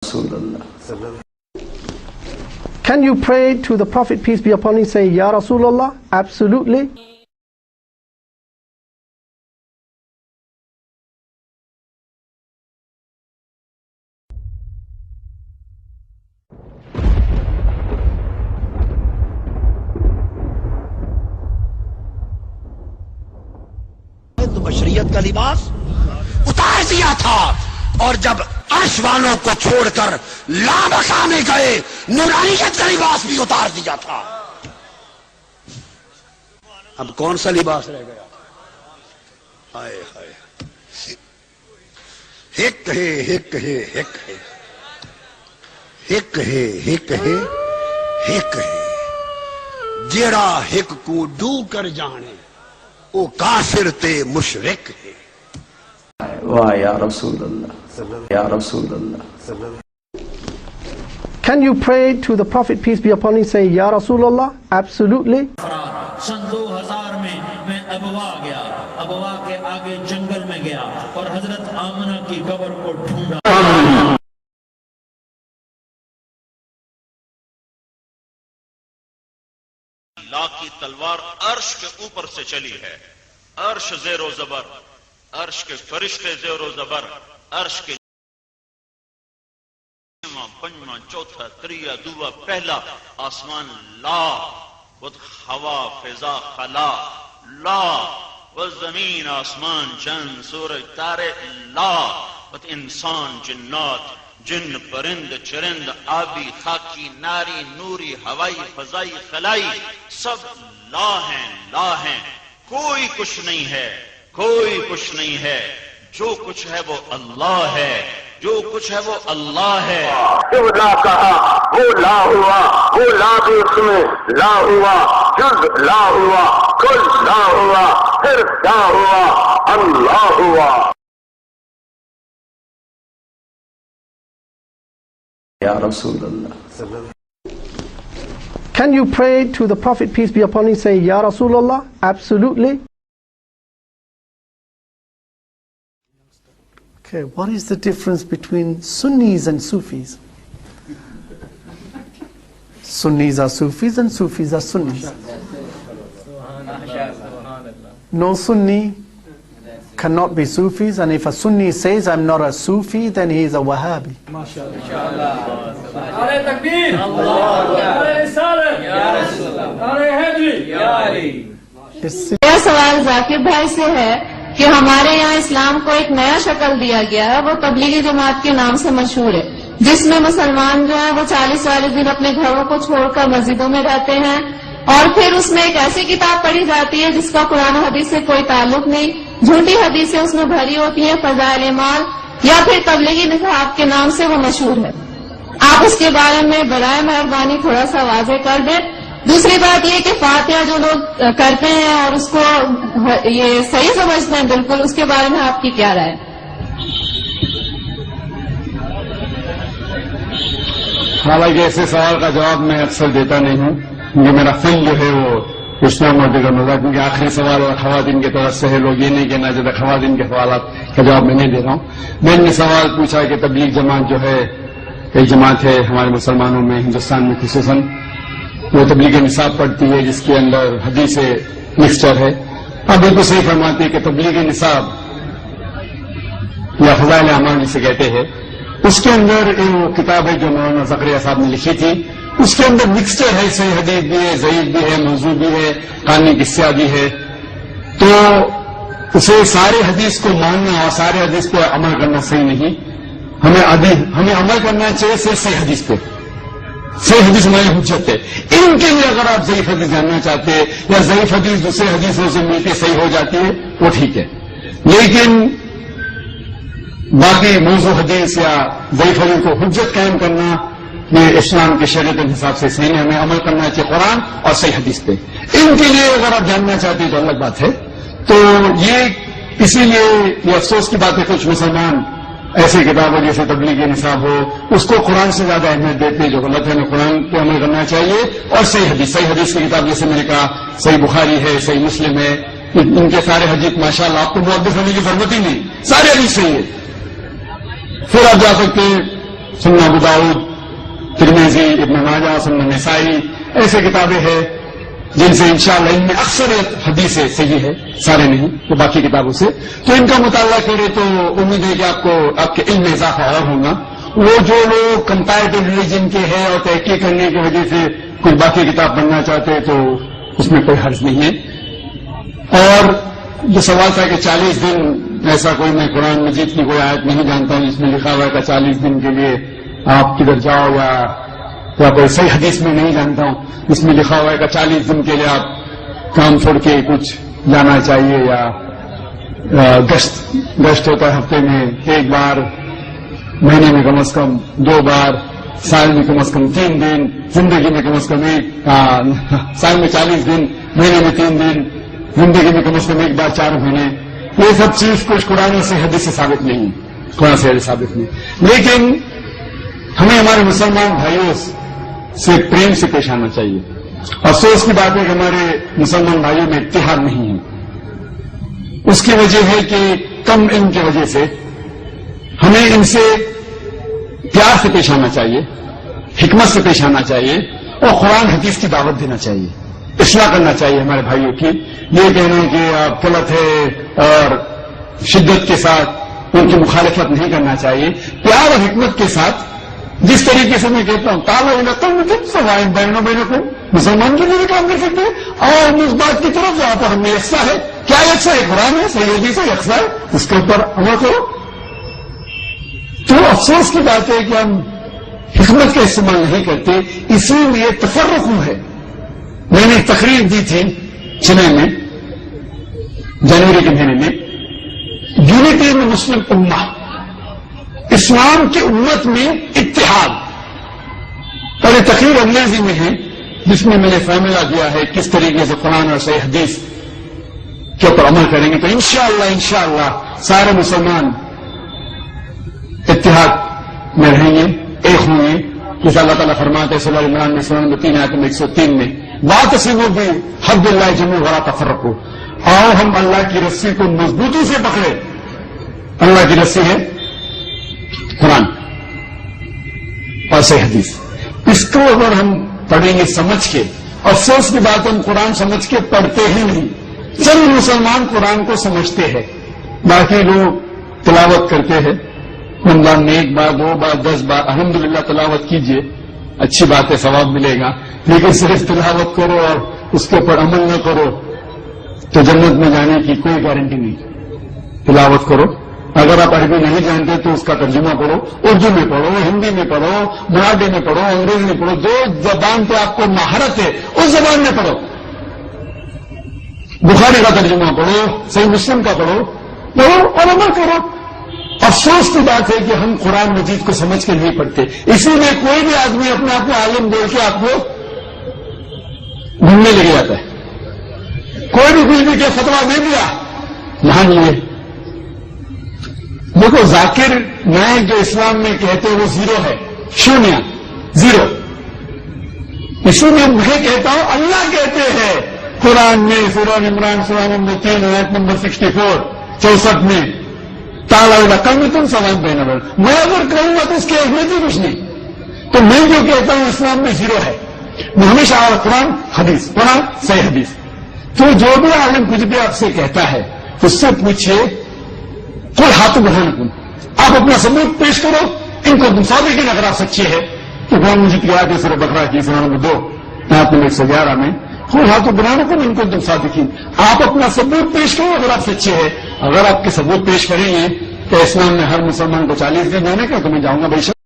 Rasulullah. Can you pray to the Prophet, peace be upon him, say, Ya Rasulullah? Absolutely. تو بشریت کا لباس اتار دیا تھا، اور جب عرش والوں کو چھوڑ کر لامکانے گئے نورانیت کا لباس بھی اتار دیا تھا۔ اب کون سا لباس رہ گیا؟ ہائے ہائے، ہک ہے ہک ہے ہک ہے ہک ہے ہک ہے ہک ہے، جیڑا ہک کو ڈو کر جانے وہ کافر تے مشرک ہے۔ واہ یا رسول اللہ، یا رسول اللہ۔ Can you pray to the Prophet, peace be upon him, say, Ya Rasulullah? Absolutely. سن 2000 میں ابوا گیا، ابوا کے آگے جنگل میں گیا اور حضرت آمنہ کی قبر کو ڈھونڈا۔ اللہ کی تلوار عرش کے اوپر سے چلی ہے، عرش زیر و زبر، عرش کے فرشتے زیر و زبر، عرش کے پنجواں چوتھا تریا دوا پہلا آسمان لا، خود ہوا فضا خلا لا، وہ زمین آسمان چند سورج تارے لا، بت انسان جنات جن پرند چرند آبی خاکی ناری نوری ہوائی فضائی خلائی سب لا ہیں، کوئی کچھ نہیں ہے، کوئی کچھ نہیں ہے، جو کچھ ہے وہ اللہ ہے، جو کچھ ہے وہ اللہ ہے۔ جب لا کہا وہ لا ہوا، وہ لا بھی اس میں لا ہوا، جز لا ہوا، کل لا ہوا، پھر لا ہوا، اللہ ہوا۔ Ya Rasulullah. Can you pray to the Prophet, peace be upon him, say, Ya Rasulullah? Absolutely. Okay, what is the difference between Sunnis and Sufis? Sunnis are Sufis and Sufis are Sunnis. No Sunni cannot be Sufis, and if a Sunni says I'm not a Sufi, then he is a Wahhabi. میرا سوال ذاکر بھائی سے ہے کہ ہمارے یہاں اسلام کو ایک نیا شکل دیا گیا ہے، وہ تبلیغی جماعت کے نام سے مشہور ہے، جس میں مسلمان جو ہیں وہ 40 دن اپنے گھروں کو چھوڑ کر مسجدوں میں رہتے ہیں، اور پھر اس میں ایک ایسی کتاب پڑھی جاتی ہے جس کا قرآن و حدیث سے کوئی تعلق نہیں، جھوٹی حدیثیں اس میں بھری ہوتی ہیں، فضائل اعمال یا پھر تبلیغی نصاب کے نام سے وہ مشہور ہے۔ آپ اس کے بارے میں برائے مہربانی تھوڑا سا واضح کر دیں۔ دوسری بات یہ کہ فاتحہ جو لوگ کرتے ہیں اور اس کو یہ صحیح سمجھتے ہیں بالکل، اس کے بارے میں آپ کی کیا رائے؟ حالانکہ ایسے سوال کا جواب میں اکثر دیتا نہیں ہوں، کیونکہ میرا فن جو ہے وہ پوچھنا موجود ہوگا، کیونکہ آخری سوال اور خواتین کی طرف سے ہے، لوگ یہ نہیں کہنا چاہتے خواتین کے سوالات کا جواب میں نہیں دے رہا ہوں۔ میں نے سوال پوچھا کہ تبلیغ جماعت جو ہے ایک جماعت ہے ہمارے مسلمانوں میں، ہندوستان میں خصوصاً، وہ تبلیغ نصاب پڑھتی ہے جس کے اندر حدیث مکسچر ہے۔ آپ بالکل صحیح فرماتے ہیں کہ تبلیغ نصاب یا فضائل اعمال جسے کہتے ہیں، اس کے اندر وہ کتاب ہے جو مولانا زکریا صاحب نے لکھی تھی، اس کے اندر مکسچر ہے، صحیح حدیث بھی ہے، ضعیف بھی ہے، موضوع بھی ہے، قانونی قصہ بھی ہے، تو اسے سارے حدیث کو ماننا اور سارے حدیث پہ عمل کرنا صحیح نہیں۔ ہمیں عمل کرنا چاہیے صحیح حدیث پہ، صحیح حدیث ہماری حجت ہے۔ ان کے لیے اگر آپ ضعیف حدیث جاننا چاہتے ہیں یا ضعیف حدیث دوسرے حدیثوں سے مل کے صحیح ہو جاتی ہے وہ ٹھیک ہے، لیکن باقی موضوع حدیث یا ضعیف حدیث کو حجت قائم کرنا یہ اسلام کے شریعت کے حساب سے صحیح نہیں، ہمیں عمل کرنا چاہیے قرآن اور صحیح حدیث پہ۔ ان کے لیے اگر آپ جاننا چاہتے ہیں تو الگ بات ہے۔ تو یہ اسی لیے یہ افسوس کی بات ہے کچھ مسلمان ایسی کتابیں جیسے تبلیغ نصاب ہو اس کو قرآن سے زیادہ اہمیت دیتے ہیں، جو غلط ہے، ہمیں قرآن پہ عمل کرنا چاہیے، اور صحیح حدیث کی کتاب جیسے میں نے کہا صحیح بخاری ہے، صحیح مسلم ہے، ان کے سارے حدیث ماشاءاللہ آپ کو محدث ہونے کی ضرورت ہی نہیں، سارے حدیث صحیح ہے۔ پھر آپ جا سکتے ہیں سنن ابو داؤد، ترمذی، ابن ماجہ، سنن نسائی، ایسے کتابیں ہیں جن سے انشاءاللہ ان میں اکثریت حدیثیں صحیح ہے، سارے نہیں تو باقی کتابوں سے، تو ان کا مطالعہ کرے تو امید ہے کہ آپ کے علم میں اضافہ اور ہوگا۔ وہ جو لوگ کمپیریٹو ریلیجن کے ہیں اور تحقیق کرنے کی وجہ سے کوئی باقی کتاب پڑھنا چاہتے تو اس میں کوئی حرج نہیں ہے۔ اور جو سوال تھا کہ 40 دن ایسا کوئی، میں قرآن مجید کی کوئی آیت نہیں جانتا ہوں جس میں لکھا ہوا ہے کہ 40 دن کے لیے آپ کدھر جاؤ، یا کوئی صحیح حدیث میں نہیں جانتا ہوں اس میں لکھا ہوا ہے کہ 40 دن کے لیے آپ کام چھوڑ کے کچھ جانا چاہیے، یا گشت ہوتا ہے ہفتے میں 1 بار، مہینے میں کم از کم 2 بار، سال میں کم از کم 3 دن، زندگی میں کم از کم سال میں 40 دن، مہینے میں 3 دن، زندگی میں کم از کم 1 بار 4 مہینے۔ یہ سب چیز کچھ قرآن سے حدیث سے ثابت نہیں، قرآن سے حدیث ثابت نہیں، لیکن ہمیں ہمارے مسلمان بھائیوں سے پریم سے پیش آنا چاہیے۔ افسوس کی بات ہے کہ ہمارے مسلمان بھائیوں میں اتحاد نہیں ہے۔ اس کی وجہ ہے کہ کم علم کی وجہ سے ہمیں ان سے پیار سے پیش آنا چاہیے، حکمت سے پیش آنا چاہیے، اور قرآن حدیث کی دعوت دینا چاہیے، اصلاح کرنا چاہیے ہمارے بھائیوں کی۔ یہ کہنا کہ آپ غلط ہے اور شدت کے ساتھ ان کی مخالفت نہیں کرنا چاہیے، پیار اور حکمت کے ساتھ۔ جس طریقے سے میں کہتا ہوں بہنوں کو مسلمان کے لیے بھی کام کر سکتے ہیں، اور ہم اس بات کی طرف جہاں پر ہم نے یکساں ہے، کیا یکساں ہے؟ قرآن ہے، صحیح حدیث ہے، یکساں ہے، اس کے اوپر عمل کرو۔ تو افسوس کی بات ہے کہ ہم حکمت کا استعمال نہیں کرتے، اسی لیے تفرق ہے۔ میں نے ایک تقریر دی تھی چنئی میں جنوری کے مہینے میں، یونٹی میں مسلم امہ، اسلام کی امت میں اتحاد، اور یہ تقریر انگریزی میں ہے جس میں میں نے فارمولہ دیا ہے کس طریقے سے قرآن اور صحیح حدیث کے اوپر عمل کریں گے تو انشاءاللہ سارے مسلمان اتحاد میں رہیں گے، ایک ہوں گے۔ جیسے اللہ تعالیٰ فرماتے ہیں سورہ عمران میں سورہ نمبر 3 آیت نمبر 103 میں، واعتصموا بحبل اللہ جميعا ولا تفرقوا، اور ہم اللہ کی رسی کو مضبوطی سے پکڑے۔ اللہ کی رسی ہے قرآن اور صحیح حدیث، اس کو اگر ہم پڑھیں گے سمجھ کے، افسوس کی بات ہم قرآن سمجھ کے پڑھتے ہی نہیں۔ چند مسلمان قرآن کو سمجھتے ہیں، باقی لوگ تلاوت کرتے ہیں، رمضان میں 1 بار 2 بار 10 بار، الحمدللہ تلاوت کیجئے، اچھی بات ہے، ثواب ملے گا، لیکن صرف تلاوت کرو اور اس کے اوپر عمل نہ کرو تو جنت میں جانے کی کوئی گارنٹی نہیں۔ تلاوت کرو، اگر آپ عربی نہیں جانتے تو اس کا ترجمہ پڑھو، اردو میں پڑھو، ہندی میں پڑھو، مراٹھی میں پڑھو، انگریزی میں پڑھو، جو زبان پہ آپ کو مہارت ہے اس زبان میں پڑھو۔ بخاری کا ترجمہ پڑھو، صحیح مسلم کا پڑھو اور عمل کرو۔ افسوس کی بات ہے کہ ہم قرآن مجید کو سمجھ کے نہیں پڑھتے، اسی لیے کوئی بھی آدمی اپنے آپ کو عالم بول کے آپ کو گھومنے لے جاتا ہے۔ کوئی بھی کچھ بھی کہ فتویٰ دے دیا، مان لیے۔ دیکھو ذاکر نائک جو اسلام میں کہتے ہیں وہ 0 ہے، 0۔ اسی میں میں کہتا ہوں اللہ کہتے ہیں قرآن میں سورہ عمران سورہ نمبر 3 آیت نمبر 64 میں، تالا کل میں تم سوال بہنا بڑھ، میں اگر کہوں گا تو اس کی اہمیت ہی کچھ نہیں۔ تو میں جو کہتا ہوں اسلام میں 0 ہے، میں ہمیشہ قرآن حدیث، قرآن صحیح حدیث۔ تو جو بھی عالم کچھ بھی آپ سے کہتا ہے اس سے پوچھئے، کوئی ہاتھ بڑھانا کن، آپ اپنا ثبوت پیش کرو، ان کو تم صادقین اگر آپ سچے ہیں تو قرآن مجید کی آیت سورہ بقرہ کی سورہ نمبر 2 آیت نمبر 111 میں، کوئی ہاتھ بڑھانا کن ان کو تم صادقین، آپ اپنا ثبوت پیش کرو اگر آپ سچے ہیں۔ اگر آپ کے ثبوت پیش کریں گے تو اسلام میں ہر مسلمان کو 40 دن دینے کا تو میں جاؤں گا بے شک۔